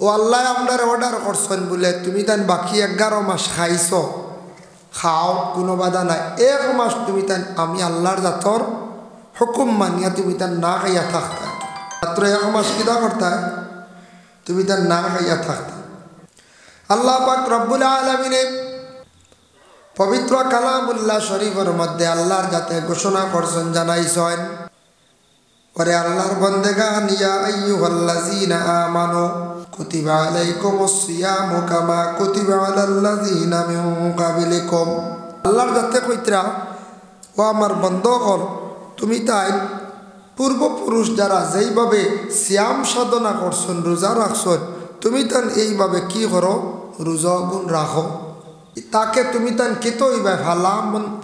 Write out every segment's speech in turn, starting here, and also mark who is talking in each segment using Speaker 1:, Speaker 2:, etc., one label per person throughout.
Speaker 1: ও আল্লাহ আপনার অর্ডার করছেন বলে তুমি তান বাকি 11 মাস খাইছ, খাও, কোনো বাধা নাই। 1 মাস তুমি তান আমি আল্লাহর জাতর হুকুম মানিয়া তুমি তান না খাইয়া থাকতা, মাত্র 1 মাস কিদা করতা, তুমি তান না খাইয়া থাকতা। আল্লাহ পাক রব্বুল আলামিনে পবিত্র কালামুল্লাহ শরীফের মধ্যে আল্লাহর জাতে ঘোষণা করছেন, জানাইছেন, ওরে আল্লাহর বান্দাগান, ইয়া আইয়ুহাল্লাযীনা আমানু কুতিবা আলাইকুমুস সিয়ামু কামা কুতিবা আলাল্লাযীনা মিন ক্বাবলিকুম। আল্লাহর জাতে কইতরা, ও আমার বন্ধগণ, তুমি তাই পূর্বপুরুষ যারা যেইভাবে সিয়াম সাধনা করছেন, রোজা রাখছেন, তুমি তান এইভাবে কি করো, রোজা গুণ রাখো। তাকে তুমি তান কিত হইবাই,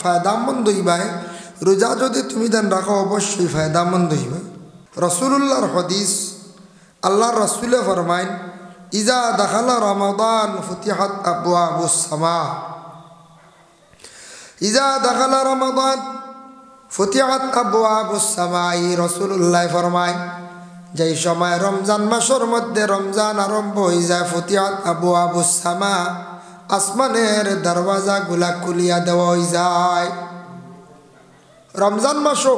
Speaker 1: ফায়দামন্দ হইবাই। রোজা যদি তুমি তান রাখো অবশ্যই ফায়দামন্দ হইবাই। রাসূলুল্লাহর হাদিস, আল্লাহর রাসূলে ফরমাইন, ইজা দাখালা রমাদান ফুতিহাত আবওয়াবুস সামা। ইজা দাখালা রমাদান ফুতিহাত আবওয়াবুস সামা। রাসূলুল্লাহ ফরমাইন, যেই সময় রমজান মাসের মধ্যে রমজান আরম্ভ হয়ে যায়, ফুতিহাত আবওয়াবুস সামা, আসমানের দরওয়াজাগুলা খুলিয়া দেওয়া হয়ে যায়। রমজান মাসও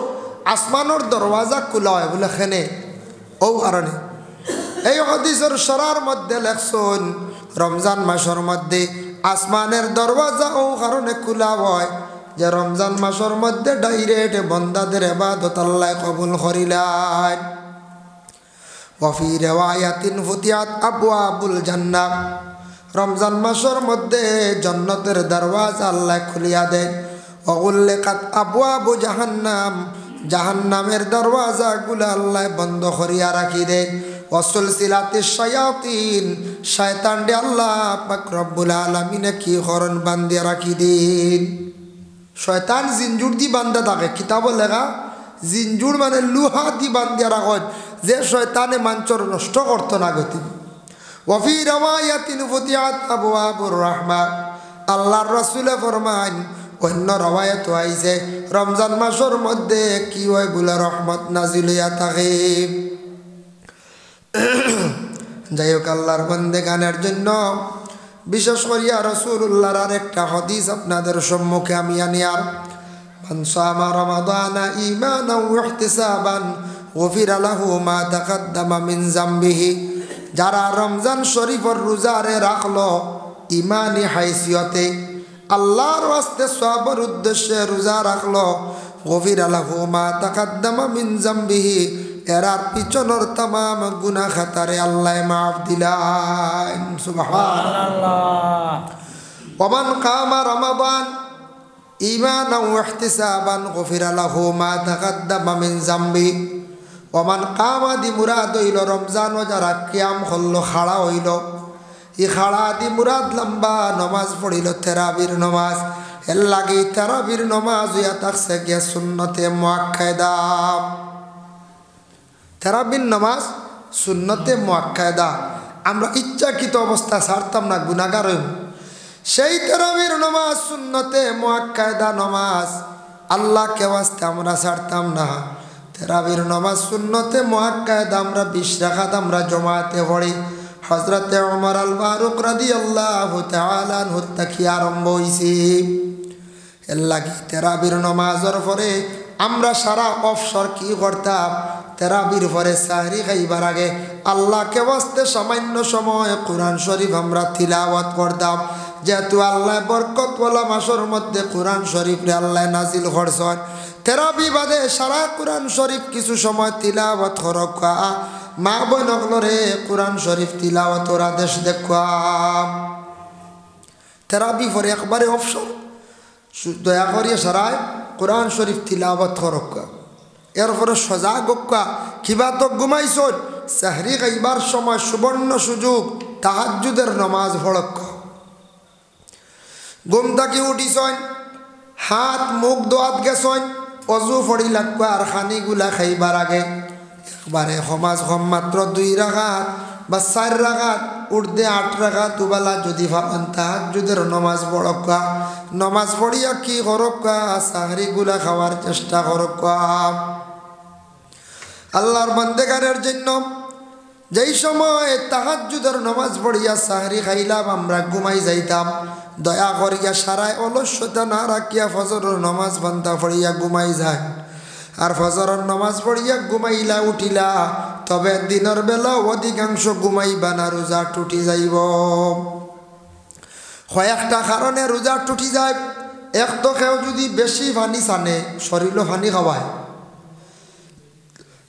Speaker 1: আসমানের দরওয়াজা খোলা হয় বলে খেনে ও কারণে এই হাদিসের সরার মধ্যে লেখছেন, রমজান মাসের মধ্যে আসমানের দরওয়াজা ও কারণে খোলা হয় যে রমজান মাসের মধ্যে ডাইরেক্ট বন্দাদের ইবাদত আল্লাহ কবুল করিলেন। ওয়াফি রিওয়ায়াতিন ফুতিহাত আবওয়াবুল জান্নাহ। রমজান মাসের মধ্যে জান্নাতের দরওয়াজা আল্লাহ খুলিয়া দেন। ওয়াগুল্লিকাত আবওয়াবু জাহান্নাম। জাহান্নামের দরওয়াজাগুলো আল্লাহ বন্ধ করিয়া রাখি দেন। ওয়াসুলসিলাতিশ শায়াতিন। শয়তানকে আল্লাহ পাক রব্বুল আলামিনে কি করন, বান্ধিয়া রাখি দেন। শয়তান জিনজুর দি বান্ধা থাকে, কিতাব লেখা জিনজুর মানে লুহা দি বান্ধিয়া রাখেন, যে শয়তানে মাঞ্চর নষ্ট করতো না গতি। ওয়াফি রিওয়ায়াতিন ফুতিহাত আবওয়াবুর রাহমা। আল্লাহর রাসূলে ফরমান, অন্য রিওয়ায়াত আইছে রমজান মাসের মধ্যে কি হয় বলে রহমত নাজিল হইয়া থাকে। যাই হোক, আল্লাহর বান্দাগানের জন্য বিশেষ করিয়া রাসূলুল্লাহর আরেকটা হাদিস আপনাদের সম্মুখে আমি আনিয়ার, মান সামা রমাদানা ঈমানান ওয়া ইহতিসাবান গুফিরা লাহু মা তাকাদ্দামা মিন যামবিহি। যারা রমজান শরীফের রোজারে রাখলো ইমানি হাইসিয়তে, আল্লাহর ওয়াস্তে সওয়াবের উদ্দেশ্যে রোজা রাখলো, গুফিরা লাহু মা তাকাদ্দামা মিন যামবিহি, এরার পিছনের तमाम গুনাহ খাতারে আল্লাহ মাফ দিলেন। সুবহানাল্লাহ। ওমান কামা রমাদান ঈমানান ওয়া ইহতিসাবান গুফিরা লাহু মা তাকাদ্দামা মিন যামবি। ওমান কামা দি মুরাদ হইল রমজান, যারা কিয়াম করলো, খাড়া হইল, ই খাড়া দি মুরাদ লম্বা নমাজ পড়িল, তারাবির নমাজ। এর লাগি তারাবির নমাজ হইয়া থাকছে গিয়া সুন্নতে মুআক্কাদা। তারাবির নামাজ সুন্নতে মুআক্কাদা, আমরা ইচ্ছাকৃত অবস্থা ছাড়তাম না, গুনাহগার হইব। সেই তারাবির নামাজ সুন্নতে মুআক্কাদা নামাজ, আল্লাহকে ওয়াস্তে আমরা ছাড়তাম না। তারাবির নামাজ সুন্নতে মুআক্কাদা আমরা 20 রাকাত আমরা জমাতে পড়ি। হযরতে ওমর আল ফারুক রাদিয়াল্লাহু তাআলা আনহু থেকে আরম্ভ হইছে। এর লাগি তারাবির নামাজের পরে আমরা সারা অবসর কি করতাম, তারাবির পরে সাহরি খাইবার আগে আল্লাহকে ওয়াস্তে সামান্য সময় কোরআন শরীফ আমরা তিলাওয়াত করতাম। যেহেতু আল্লাহ বরকতওয়ালা মাসের মধ্যে কোরআন শরীফ রে আল্লাহ নাজিল করছেন, তারাবি বাদে সারা কোরআন শরীফ কিছু সময় তিলাওয়াত করকা। মা বোনগুলোরে কোরআন শরীফ তিলাওয়াতের আদেশ দেখুয়াম। তারাবি পরে একবারে অবসর, দয়া করিয়া সারায় কোরআন শরীফ তিলাওয়াত করকা। এরপরে সজা গক্কা, কিবা তো ঘুমাইছ, সাহরি খাইবার সময় সুবর্ণ সুযোগ, তাহাজ্জুদের নামাজ পড়কা। ঘুম থাকি উঠিছন, হাত মুখ দোয়াত গেছন, অজু ফড়ি লাগবা। আর খানিগুলা খাইবার আগে একবারে সমাজ কম মাত্র 2 রাকাত বা 4 রাকাত, উর্দে 8 রাকাত দুবেলা যদি ভাবেন তাহাজ্জুদের নামাজ পড়কা। নামাজ পড়িয়া কি করকা, সাহরিগুলা খাওয়ার চেষ্টা করকা। আল্লাহর বান্দাগানের জন্য যেই সময় তাহাজ্জুদের নামাজ পড়িয়া সাহরি খাইলাম আমরা ঘুমাই যাইতাম, দয়া করিয়া সারায় অলস্যতা না রাখিয়া ফজরের নামাজ বান্ধা পড়িয়া ঘুমাই যায়। আর ফজরের নামাজ পড়িয়া ঘুমাইলা উঠিলা, তবে দিনের বেলা অধিকাংশ ঘুমাইবা না, রোজা টুটি যাইব। কয়েকটা কারণে রোজা টুটি যায়। এক তো কেউ যদি বেশি পানি চানে, শরীরও পানি খাওয়ায়।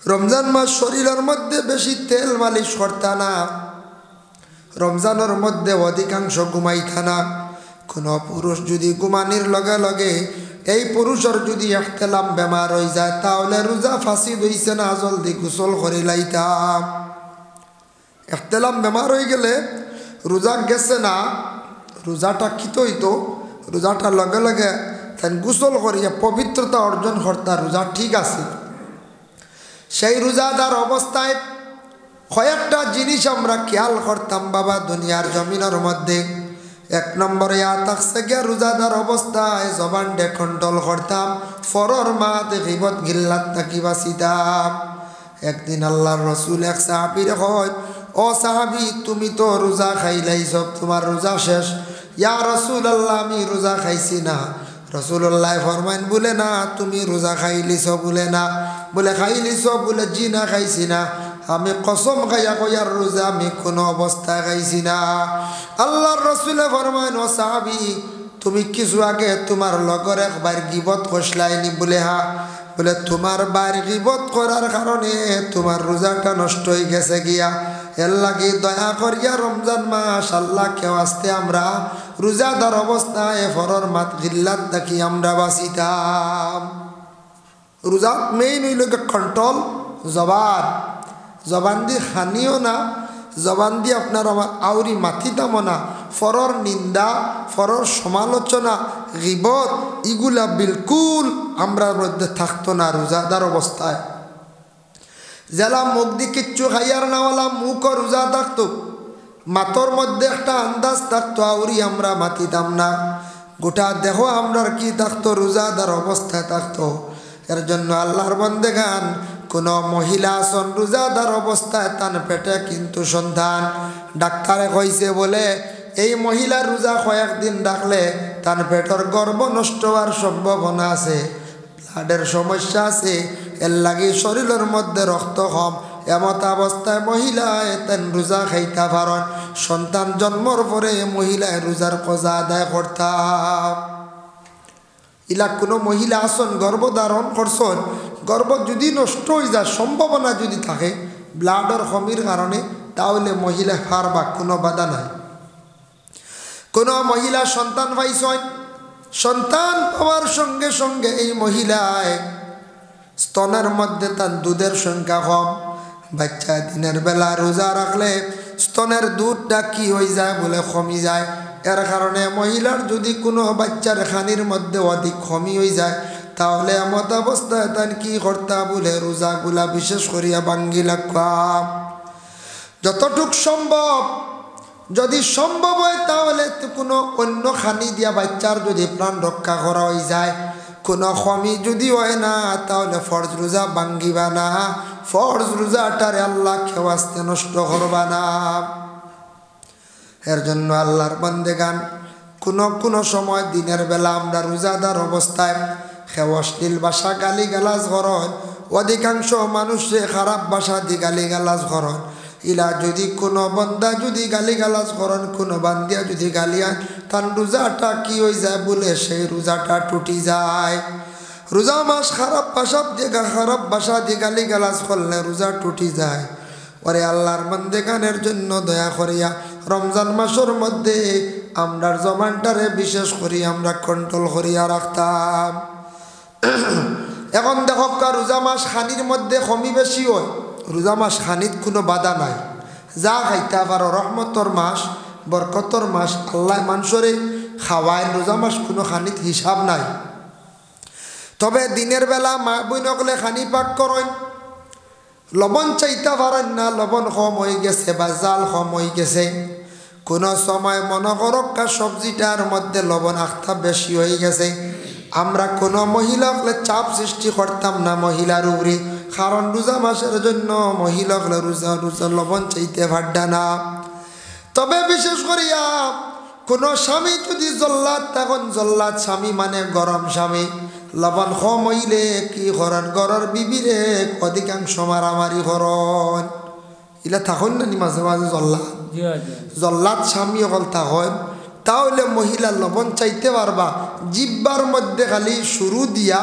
Speaker 1: রমজান মাস শরীরের মধ্যে বেশি তেল মালিশ করতা না, রমজানের মধ্যে অধিকাংশ ঘুমাইতা না। কোনো পুরুষ যদি ঘুমানির লগে লগে এই পুরুষের যদি একতেলাম বেমার হয়ে যায়, তাহলে রোজা ফাঁসি দইছে না, জলদি গোসল করে লাইতাম। একতেলাম বেমার হয়ে গেলে রোজা গেছে না, রোজাটা কিত হইতো, রোজাটা লগে লগে তাই গোসল করিয়া পবিত্রতা অর্জন করতা, রোজা ঠিক আছে। সেই রোজাদার অবস্থায় কয়েকটা জিনিস আমরা খেয়াল করতাম বাবা দুনিয়ার জমিনের মধ্যে। এক নম্বরে থাকছে গিয়া রোজাদার অবস্থায় জবানটা কন্ট্রোল করতাম, ফরর মাত গীবত গিল্লাত থাকি বাঁচিতাম। একদিন আল্লাহর রসুল এক সাহাবীরে কয়, ও সাহাবী তুমি তো রোজা খাইলাইছ, তোমার রোজা শেষ। ইয়া রাসূলুল্লাহ আমি রোজা খাইছি না। রাসূলুল্লাহ ফরমাইন, বলে না তুমি রোজা খাইলিছ, বলে না, বলে খাইলিছ, বলে জি না খাইছি না। আমি কসম খাইয়া কইয়ার রোজা আমি কোনো অবস্থায় খাইছি না। আল্লাহর রাসূলে ফরমাইন, ও সাহাবী তুমি কিছু আগে তোমার লগর একবার গীবত কষলাইনি, বলে হা, বলে তোমার বার গীবত করার কারণে তোমার রোজাটা নষ্ট হয়ে গেছে গিয়া। এর লাগে দয়া করিয়া রমজান মাস আল্লাহ কেউ আসতে আমরা রোজাদার অবস্থায় ফরর মাত গিল্লাত দেখি আমরা বাঁচিতাম। রোজা মেইন হইল কন্ট্রোল, জবান দিয়ে হানিও না, জবান দিয়ে আপনার আমার আউরি মাথিতামও না, ফরর নিন্দা, ফরর সমালোচনা, গীবত এগুলা বিলকুল আমরা মধ্যে থাকতো না রোজাদার অবস্থায়। জেলা মুখ দিয়ে কিচ্ছু খাইয়ার নাওয়ালা মুখও রোজা থাকতো, মাতর মধ্যে একটা আন্দাজ থাকতো, আউরি আমরা মাতিতাম না, গোটা দেহ আমরার কি থাকতো, রোজাদার অবস্থায় থাকতো। এর জন্য আল্লাহর বন্দেগান কোনো মহিলা আসন রোজাদার অবস্থায় তান পেটে কিন্তু সন্তান, ডাক্তারে কইছে বলে এই মহিলার রোজা কয়েকদিন রাখলে তার পেটের গর্ভ নষ্ট হওয়ার সম্ভাবনা আছে, ব্লাডের সমস্যা আছে, এর লাগে শরীরের মধ্যে রক্ত কম, এমত অবস্থায় মহিলায় তেন রোজা খাইতে পারেন। সন্তান জন্মর পরে মহিলায় রোজার কজা আদায় করতাম। ইলা কোনো মহিলা আসন গর্ভধারণ করছেন, গর্ভ যদি নষ্ট হয়ে যায় সম্ভাবনা যদি থাকে ব্লাডের কমির কারণে, তাহলে মহিলা পারবা, কোনো বাধা নাই। কোনো মহিলা সন্তান পাইছেন, সন্তান পাওয়ার সঙ্গে সঙ্গে এই মহিলায় স্তনের মধ্যে তার দুধের সংখ্যা কম, বাচ্চা দিনের বেলা রোজা রাখলে স্তনের দুধটা কি হয়ে যায় বলে কমি যায়। এর কারণে মহিলার যদি কোনো বাচ্চার খানির মধ্যে অধিক কমি হয়ে যায়, তাহলে এমত অবস্থায় তার কি করতা বলে রোজাগুলা বিশেষ করিয়া ভাঙ্গি রাখা যতটুক সম্ভব। যদি সম্ভব হয় তাহলে কোনো অন্য খানি দিয়া বাচ্চার যদি প্রাণ রক্ষা করা হয়ে যায়, কোনো কমি যদি হয় না তাহলে ফরজ রোজা ভাঙ্গিবা না, ফরজ রোজাটারে আল্লাহ খেওয়াস্তে নষ্ট করবা না। এর জন্য আল্লাহর বান্দেগান কোনো সময় দিনের বেলা আমরা রোজাদার অবস্থায় খেওয়াশলীল ভাষা গালি গালাজ করেন, অধিকাংশ মানুষে খারাপ ভাষা দিয়ে গালি গালাজ করেন। ইলা যদি কোনো বন্দা যদি গালি গালাজ করেন, কোনো বান্দিয়া যদি গালিয়ান, তার রোজাটা কি হয়ে যায় বলে সেই রোজাটা টুটি যায়। রোজা মাস খারাপ ভাষা দিয়ে গালি গালাজ করলে রোজা টুটি যায়। ওরে আল্লাহর বান্দেগানের জন্য দয়া করিয়া রমজান মাসের মধ্যে আমরার জবানটারে বিশেষ করি আমরা কন্ট্রোল করিয়া রাখতাম। এখন দেখো রোজা মাস খানির মধ্যে কমি বেশি হয়, রোজা মাস খানিত কোনো বাধা নাই, যা খাইতে পারো, রহমতর মাস, বরকতর মাস, আল্লাহ মানুষরে খাওয়ায়, রোজা মাস কোনো খানিত হিসাব নাই। তবে দিনের বেলা মা বই নকলে খানি পাক করেন, লবণ চাইতে পারেন না, লবণ কম হয়ে গেছে বা জাল কম হয়ে গেছে, কোনো সময় মনে করক্কা সবজিটার মধ্যে লবণ আখতা বেশি হয়ে গেছে, আমরা কোনো মহিলাকে চাপ সৃষ্টি করতাম না মহিলার উপরে, কারণ রোজা মাসের জন্য মহিলা রোজা লবণ চাইতে পারডা না। তবে বিশেষ করিয়া কোনো স্বামী যদি জল্লাদ, তখন জল্লাদ স্বামী মানে গরম স্বামী, লবণ কম হইলে কি করেন, ঘরের বিবিরে অধিকাংশ মারামারি করেন। ইলা থাকুন না নি মাঝে মাঝে জল্লাদ স্বামী অকল থাকুন, তাহলে মহিলা লবণ চাইতে পারবা, জিব্বার মধ্যে খালি শুরু দিয়া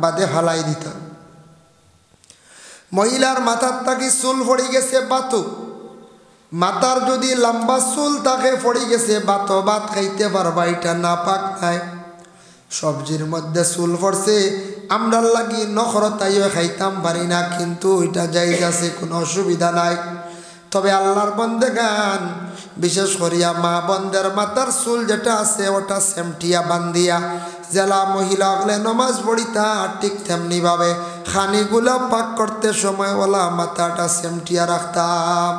Speaker 1: বাদে ফালাই দিতা। মহিলার মাথার থাকি চুল পড়ে গেছে বাতু, মাথার যদি লম্বা চুল থাকে পড়ে গেছে বাতো, ভাত খাইতে পারবা, এটা না পাক নাই। সবজির মধ্যে চুল পড়ছে, আমরা লাগি নখরতাইও খাইতাম পারি না, কিন্তু এটা জায়েজ আছে, কোনো অসুবিধা নাই। তবে আল্লাহর বন্দেগান, বিশেষ করিয়া মা বন্দের মাথার চুল যেটা আছে ওটা সেমটিয়া বান্ধিয়া জেলা মহিলা হলে নমাজ পড়িতা, ঠিক তেমনিভাবে খানিগুলা পাক করতে সময় ওলা মাথাটা সেমটিয়া রাখতাম।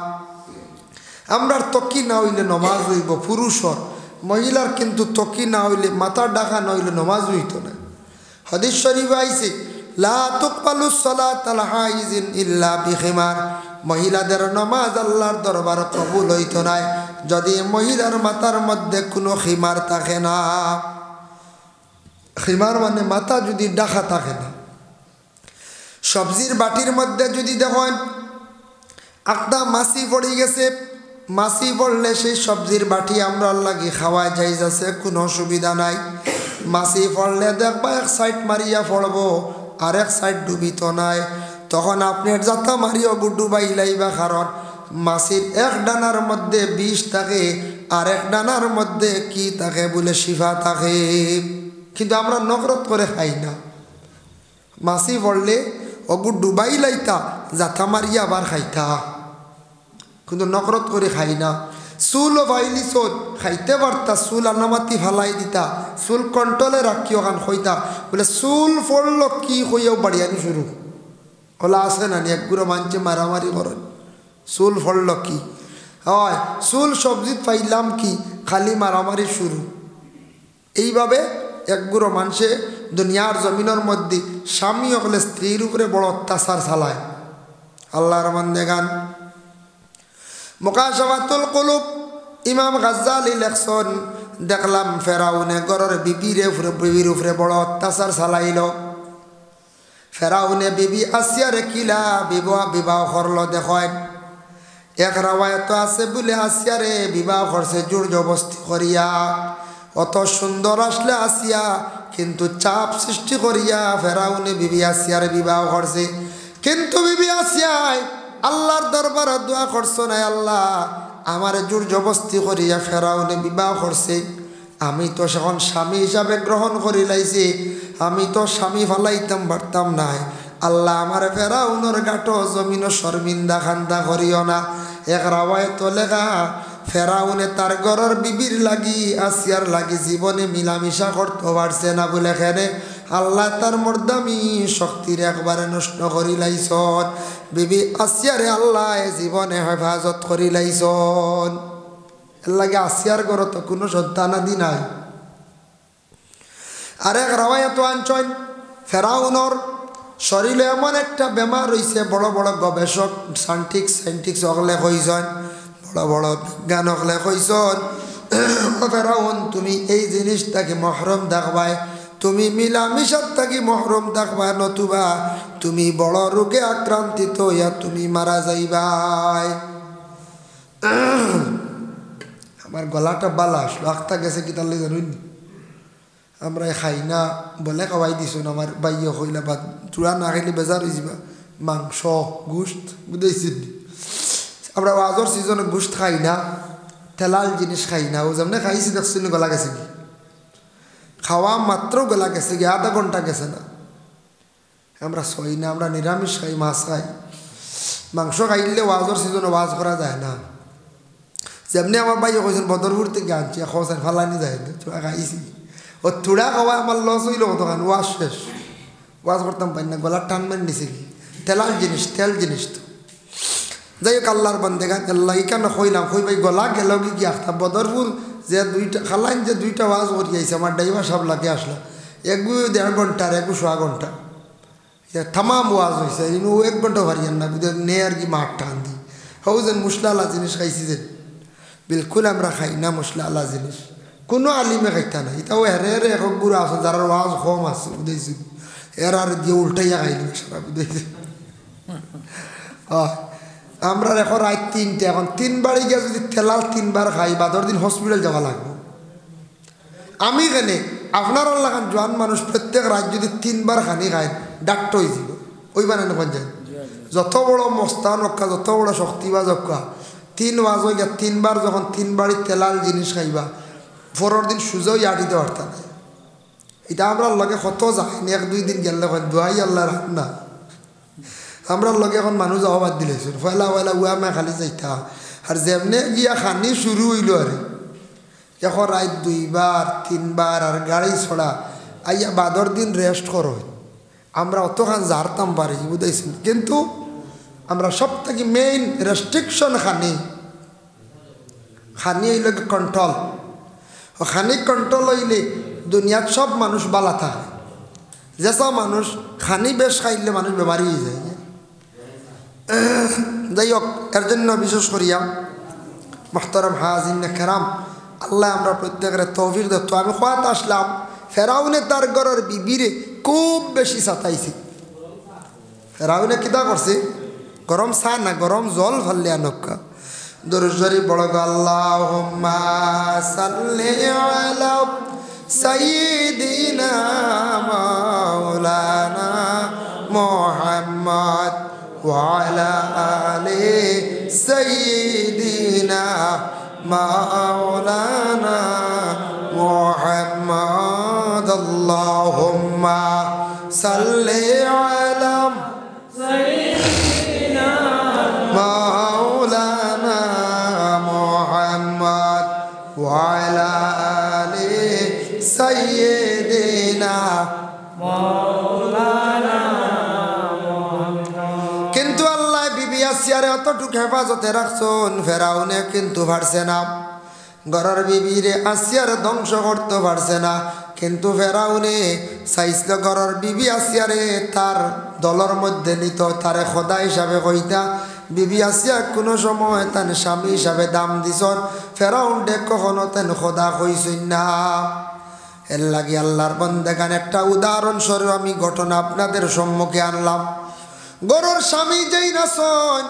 Speaker 1: আমরার তকি না হইলে নমাজ হইব পুরুষর, মহিলার কিন্তু তকি না হইলে, মাথার ডাকা না হইলে নমাজ হইত না। হাদিস শরীফ আইছে, লা তুকবালুস সালাত আলা হাইজিন ইল্লা বিখিমার, মহিলাদের নমাজ আল্লাহর দরবার কবুল হইত না যদি মহিলার মাথার মধ্যে কোনো খিমার থাকে না। খিমার মানে মাথা যদি ডাকা থাকে না। সবজির বাটির মধ্যে যদি দেখেন একটা মাছি পড়ে গেছে, মাছি পড়লে সেই সবজির বাটি আমরা লাগি খাওয়া যাইজ আছে, কোনো অসুবিধা নাই। মাছি পড়লে দেখবা এক সাইড মারিয়া পড়বো, আর এক সাইড ডুবিত নাই, তখন আপনি যাতা মারিও ডুবাই লাইবা, কারণ মাছির এক ডানার মধ্যে বিষ থাকে, আর এক ডানার মধ্যে কি থাকে বলে শিফা থাকে। কিন্তু আমরা নকরত করে খাই না, মাছি পড়লে অগু ডুবাই লাইতা, যাতা মারিয়া আবার খাইতা, কিন্তু নকরত করে খাই না। চুলও পাইলি চোট খাইতে পারতা, চুল আনামাতি ফালাই দিতা, চুল কন্ট্রোলে রাখিও কান হইতা, বলে চুল পড়ল কি হইয়াও বাড়িয়ানি শুরু হলা আছে না, একগুলো মানছে মারামারি করেন, চুল পড়ল কি হয়, চুল সবজিত পাইলাম কি, খালি মারামারি শুরু। এইভাবে একগুলো মানুষে দুনিয়ার জমিনের মধ্যে স্বামী হলে স্ত্রীর উপরে বড় অত্যাচার চালায়। আল্লাহর বান্দাগান, মুকাশাফাতুল কুলুব ইমাম গাজ্জালি লেখছেন, দেখলাম ফেরাউনে ঘরের বিবির উপরে বড় অত্যাচার চালাইল। ফেরাউনে বিবি আসিয়ারে কিলা বিবাহ করল। দেখেন এক রাওয়ায়াত আছে বলে আসিয়ারে বিবাহ করছে জোর জবস্তি করিয়া, অত সুন্দর আসলে আসিয়া, কিন্তু চাপ সৃষ্টি করিয়া ফেরাউনে বিবি আসিয়ারে বিবাহ করছে। কিন্তু বিবি আসিয়ায় আল্লাহর দরবারে দোয়া করছো না, আল্লাহ আমার জোর জবস্তি করিয়া ফেরাউনে বিবাহ করছে, আমি তো সেখন স্বামী হিসাবে গ্রহণ করি লাইছি, আমি তো স্বামী ফালাইতাম পারতাম না, আল্লাহ আমার ফেরাউনের গাটো জমিন শর্মিন্দা খান্দা করিও না। এক রাওয়ায়াত লেখা, ফেরাউনে তার ঘরের বিবির লাগি আসিয়ার লাগি জীবনে মিলামিশা করতে পারছে না বলে খেনে আল্লাহ তার মর্দামি শক্তির একবারে নষ্ট করি লাইছন। বিবি আসিয়ারে আল্লাহ জীবনে হেফাজত করি লাইছন। এর লাগে আসিয়ার ঘরে তো কোনো সন্তানাদি নাই। আরেক রাওয়ায়াত আনছেন, ফেরাউনর শরীরে এমন একটা বেমার হয়েছে, বড় বড় গবেষক সাইন্টিক্স অগলে কইছেন, বড় বড় বিজ্ঞান অগলে কইছেন, ফেরাউন তুমি এই জিনিসটাকে মহরম দেখবাই, তুমি মিলামিশার থাকি মহরম দেখবা, নতুবা তুমি বড় রোগে আক্রান্তিত হইয়া তুমি মারা যাইবাই। আমার গলাটা বালা আসলো, আখতা গেছে কি তাহলে জানুন, আমরা খাই না বলে খাওয়াই দিছুন। আমার বাইয়ে হইলা বা চূড়া না খাইলে বেজার হয়ে যাবা, মাংস গোস্ত বুঝেছেন, আমরা আজর সিজনে গোস্ত খাই না, তেলাল জিনিস খাই না, ও যেমন খাইছি দেখছেন গলা গেছে কি, খাওয়া মাত্র গলা গেছে কি, আধা ঘন্টা গেছে না। আমরা সই না, আমরা নিরামিষ খাই, মাছ খাই, মাংস খাইলে ওয়াজর সিজনে ওয়াজ করা যায় না। যেমনি আমার বাইয়ে কইছেন বদরপুর থেকে আনছি, খোঁজেন ফালানি যায় না, চূড়া খাইছি, ও চূড়া খাওয়া আমার লস হইল কতখান, ওয়াজ শেষ, ওয়াজ করতাম পাই না, গলার টান মেন নিছে কি, তেলাল জিনিস, তেল জিনিস তো। যাই হোক আল্লাহর বান্দেগান, আল্লাহ এখানে কইলাম কই ভাই গলা গেল কি আখতা বদরপুর যে দুইটা খালাইন যে দুইটা ওয়াজ করি আইছে, আমার ড্রাইভার সব লাগে আসলো, একগু 1.5 ঘন্টা আর একগু 1.5 ঘন্টা, তামাম ওয়াজ হয়েছে ইনু 1 ঘন্টা পারিয়েন না বুঝে নে আর কি মাঠ টান দি হও যেন মশলালা জিনিস খাইছি যে বিলকুল আমরা খাই না মশলালা জিনিস কোনো আলিমে খাইতা না এটাও হেরে হেরে এখন বুড়া আছে যারা ওয়াজ কম আছে বুঝেছি এর আর দিয়ে উল্টাইয়া খাইলি সারা বুঝেছি আমরা এখন রাত 3টে এখন 3 বাড়ি গিয়ে যদি তেলাল 3 বার খাই বা 10 দিন হসপিটাল যাওয়া লাগবে আমি কেনে আপনার লাগান জোয়ান মানুষ প্রত্যেক রাত যদি 3 বার খানি খায় ডাক্তার হয়ে যাব ওই বানানো পঞ্চায়েত যত বড় মস্তান অক্কা যত বড় শক্তিবাজ অক্কা 3 ওয়াজ হয়ে গিয়া 3 বার যখন 3 বাড়ি তেলাল জিনিস খাইবা পরের দিন সুযোগ আটিতে পারতা না এটা আমরা লগে কত যায়নি 1-2 দিন গেলে দোয়াই আল্লাহ রাখ না আমরা লগে এখন মানুষ যাওয়া বাদ দিলেছিল পয়লা পয়লা উয়া মা খালি যাইতা আর যেমনে গিয়া খানি শুরু হইল আর এখন রাত 2 বার 3 বার আর গাড়ি ছড়া আইয়া বাদর দিন রেস্ট করো আমরা অতখান জারতাম পারি বুঝাইছেন কিন্তু আমরা সব থেকে মেইন রেস্ট্রিকশন খানি হইল কন্ট্রোল খানি কন্ট্রোল হইলে দুনিয়ার সব মানুষ বালা থাকে যেসব মানুষ খানি বেশ খাইলে মানুষ বেমারি হয়ে যায় যাই হোক এর জন্য বিশেষ করিয়া মোহতারাম হাজিন কেরাম আল্লাহ আমরা প্রত্যেকের তৌফিক দত্ত আমি খোয়াত আসলাম ফেরাউনে তার ঘরের বিবিরে খুব বেশি সাতাইছে ফেরাউনে কিতা করছে গরম চা না গরম জল ফাললে আনক্কা দরুদ বড় আল্লাহুম্মা সাল্লি আলা সাইয়্যিদিনা মাওলানা মুহাম্মদ ওয়া আলা আলি সাইয়্যিদিনা মাওলানা মুহাম্মদ আল্লাহুম্মা সাল্লি আলা সাইয়্যিদিনা মাওলানা মুহাম্মদ ওয়া আলা আলি সাইয়্যিদিনা মাওলানা মুহাম্মদ কিন্তু আল্লাহ বিবি আসিয়ারে অতটুকু হেফাজতে রাখছেন ফেরাউনে কিন্তু পারছে না ঘরের বিবিরে আসিয়ার ধ্বংস করতে পারছে না কিন্তু ফেরাউনে চাইছিল ঘরের বিবি আসিয়ারে তার দলের মধ্যে নিত তারে খোদা হিসাবে কইতা বিবি আসিয়া কোনো সময় তার স্বামী হিসাবে দাম দিছন ফেরাউন ডে কখনো তেন খোদা কইছেন না এর লাগে আল্লাহর বন্দেগান একটা উদাহরণস্বরূপ আমি ঘটনা আপনাদের সম্মুখে আনলাম গরুর স্বামী যেই নাচন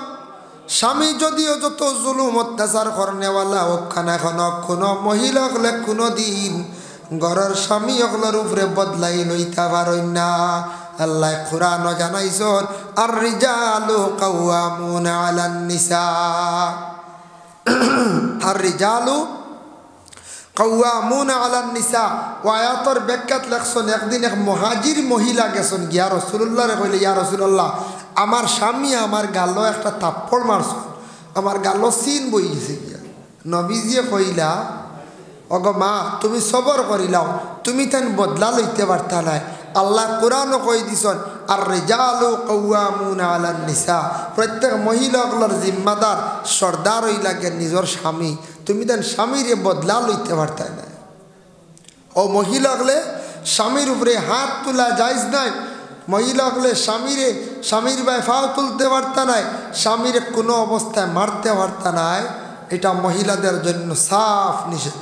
Speaker 1: স্বামী যদিও যত জুলুম অত্যাচার করনেওয়ালা ওখানে এখন কোনো মহিলা হলে কোনো দিন ঘরের স্বামী হকলের উপরে বদলাই লইতে পারেন না আল্লাহ কুরআন জানাইছেন আর রিজালু কাওয়ামুনা আলান নিসা আর রিজালু কাওয়ামুনা আলান নিসা আয়াতের ব্যাখ্যাত লেখছেন একদিন এক মুহাজির মহিলা গেছেন গিয়া রাসূলুল্লাহরে কইলে ইয়া রাসূলুল্লাহ আমার স্বামী আমার গালো একটা থাপ্পড় মারছে আমার গালো সিন বই গেছে গিয়া নবীজিয়ে কইলা অগো মা তুমি সবর করিলাও তুমি তেন বদলা লইতে পারতা নাই আল্লাহ কোরআনও কই দিছেন আর রিজালু কাওয়ামুনা আলান নিসা প্রত্যেক মহিলাগুলোর জিম্মাদার সর্দার হই লাগে নিজের স্বামী তুমি তেন স্বামীরে বদলা লইতে পারতা না ও মহিলাগুলো স্বামীর উপরে হাত তোলা জায়েজ নাই মহিলাগুলো স্বামীর বাই ফাও তুলতে পারতা নাই স্বামীরে কোনো অবস্থায় মারতে পারতা নাই এটা মহিলাদের জন্য সাফ নিষেধ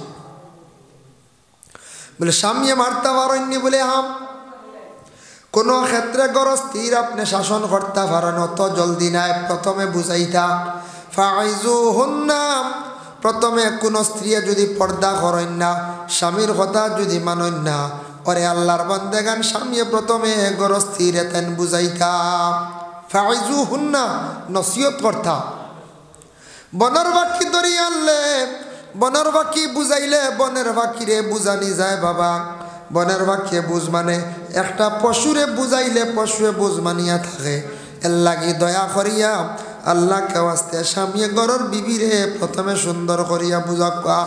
Speaker 1: বলে স্বামী মারতে পারেননি বলে হাম কোনো ক্ষেত্রে গরস্থির আপনি শাসন করতে পারেন অত জলদি নাই প্রথমে বুঝাইতা ফাইজুহুন্না প্রথমে কোনো স্ত্রী যদি পর্দা করেন না স্বামীর কথা যদি মানেন না ওরে আল্লাহর বান্দাগান স্বামী প্রথমে গরস্থির তেন বুঝাইতা ফাইজুহুন্না নসিহত করতা বনের বাকি ধরি আনলে বনের বাকি বুঝাইলে বনের বাকিরে বুঝানি যায় বাবা বনের বাকিয়ে বুঝ মানে একটা পশুরে বুঝাইলে পশুরে বুঝ মানিয়া থাকে এর লাগি দয়া করিয়া আল্লাহকে ওয়াস্তে স্বামী ঘরের বিবিরে প্রথমে সুন্দর করিয়া বুঝাকা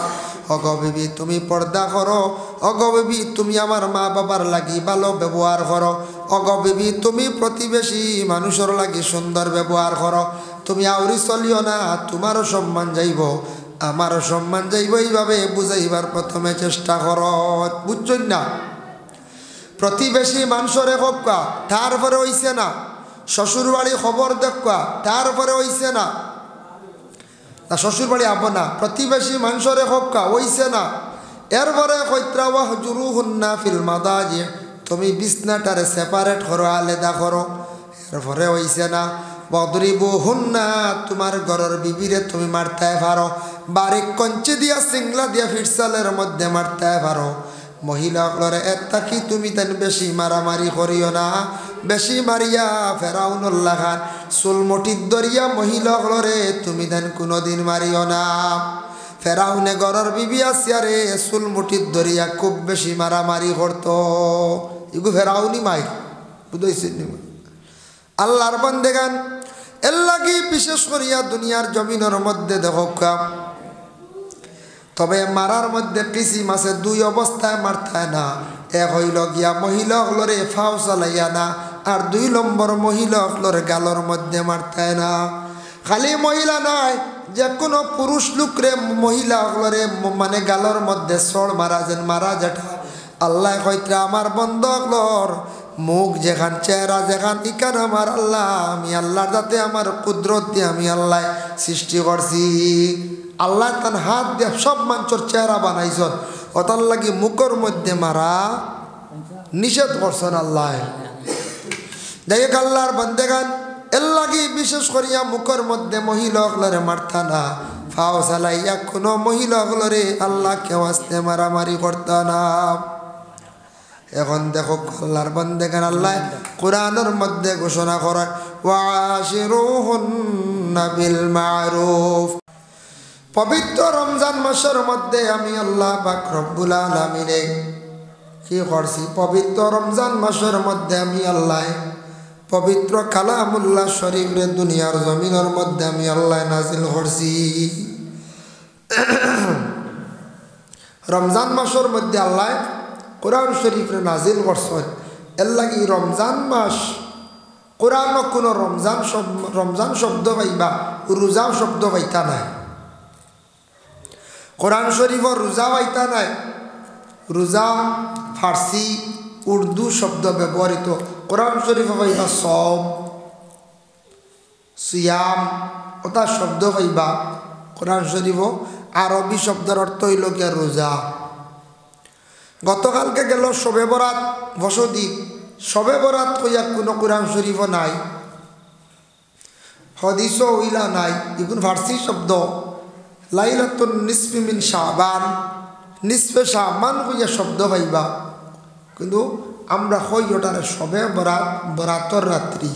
Speaker 1: অগ বিবি তুমি পর্দা করো অগ বিবি তুমি আমার মা বাবার লাগি ভালো ব্যবহার করো অগ বিবি তুমি প্রতিবেশী মানুষের লাগি সুন্দর ব্যবহার করো তুমি আউরি চলিও না তোমারও সম্মান যাইব আমারও সম্মান যাইব এইভাবে বুঝাইবার প্রথমে চেষ্টা করো বুঝছেন না প্রতিবেশী মানুষরে হকা তারপরে হইছে না, শ্বশুর বাড়ি খবর দেখা তারপরে হইছে না, শ্বশুর বাড়ি আব না, প্রতিবেশী মানুষরে হকা হইছে না, এরপরে কইত্রা ওয়াহজুরুহুন্না ফিল মাদাজি, তুমি বিছনাটারে সেপারেট করো, আলাদা করো, এরপরে হইছে না, বদরিবুহুন্না, তোমার ঘরের বিবিরে তুমি মারতে পারো, বারিক কঞ্চি দিয়া সিংলা দিয়া ফিটসালের মধ্যে মারতে পারো। মহিলাগুলোরে এটা কি তুমি তেন বেশি মারামারি করিও না, বেশি মারিয়া ফেরাউনুল্লাহ খান চুলমুটির দরিয়া মহিলাগুলোরে তুমি তেন কোনোদিন মারিও না। ফেরাউনে ঘরের বিবি আসিয়ারে চুলমুটির দরিয়া খুব বেশি মারামারি করতো, এগু ফেরাউনি মাই বুঝাইছে আল্লাহর বান্দেগান। এর লাগি বিশেষ করিয়া দুনিয়ার জমিনের মধ্যে দেখো, তবে মারার মধ্যে কিসিম আছে, দুই অবস্থায় মারতায় না। এক হইল গিয়া মহিলা হলরে ফাও চালাইয়া না, আর 2 নম্বর মহিলা হলরে গালর মধ্যে মারতায় না। খালি মহিলা নয়, যে কোনো পুরুষ লোকরে মহিলা হলরে মানে গালর মধ্যে সড় মারা যেন মারা যেটা আল্লাহ কইত্রা আমার বন্ধ হলর মুখ যেখান চেহারা যেখান ইকান আমার আল্লাহ, আমি আল্লাহর যাতে আমার কুদরত দিয়ে আমি আল্লাহ সৃষ্টি করছি। আল্লাহ তার হাত দিয়ে সব মানুষের চেহারা বানাইছেন, ওটার লাগি মুখের মধ্যে মারা নিষেধ করছেন আল্লাহ। যাই হোক আল্লাহর বান্দেগান, এর লাগি বিশেষ করিয়া মুখের মধ্যে মহিলা হলরে মারতা না, ফাও চালাইয়া কোনো মহিলা হলরে আল্লাহ কেউ আসতে মারামারি করতা না। এখন দেখো আল্লাহর বান্দেগান আল্লাহ কোরআনের মধ্যে ঘোষণা করেন ওয়াশিরুহুন্না বিল মারুফ। পবিত্র রমজান মাসের মধ্যে আমি আল্লাহ পাক রব্বুল আলামিনে কি করছি, পবিত্র রমজান মাসের মধ্যে আমি আল্লাহ পবিত্র কালামুল্লাহ শরীফরে দুনিয়ার জমিনের মধ্যে আমি আল্লাহ নাজিল করছি। রমজান মাসের মধ্যে আল্লাহ কোরআন শরীফরে নাজিল করছেন। এর লাগি রমজান মাস কোরআন কোনো রমজান শব্দ পাইবা, রোজা শব্দ পাইতা নাই। কোরআন শরীফর রোজা পাইতা নাই, রোজা ফার্সি উর্দু শব্দ ব্যবহৃত। কোরআন শরীফ পাইবা সম সিয়াম ওটা শব্দ পাইবা। কোরআন শরীফ আরবি শব্দের অর্থ হইল গিয়া রোজা। গতকালকে গেল শবে বরাত বসতি, শবে বরাত কইয়া কোনো কোরআন শরীফ নাই, হদিসও হইলা নাই, এগুলো ফার্সি শব্দ। লাইলাতুন নিসফি মিন শাবান, নিসফে শাবান কইয়া শব্দ পাইবা, কিন্তু আমরা হই ওটারে শবে বরাত, বরাতর রাত্রি।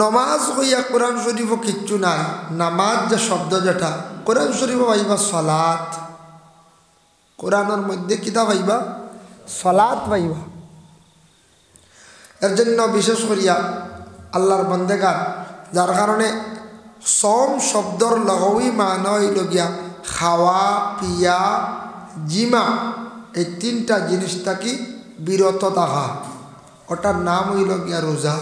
Speaker 1: নমাজ কইয়া কোরআন শরীফ কিচ্ছু নাই, নামাজ যে শব্দ যেটা কোরআন শরীফ পাইবা সালাত, কোরআনের মধ্যে কিতা পাইবা সালাত পাইবা। এর জন্য বিশেষ করিয়া আল্লাহর বান্দেগান, যার কারণে সম শব্দর লগই মানা হইল গিয়া খাওয়া পিয়া জিমা, এই 3টা জিনিস থাকি বিরত থাকা, ওটার নাম হইল গিয়া রোজা।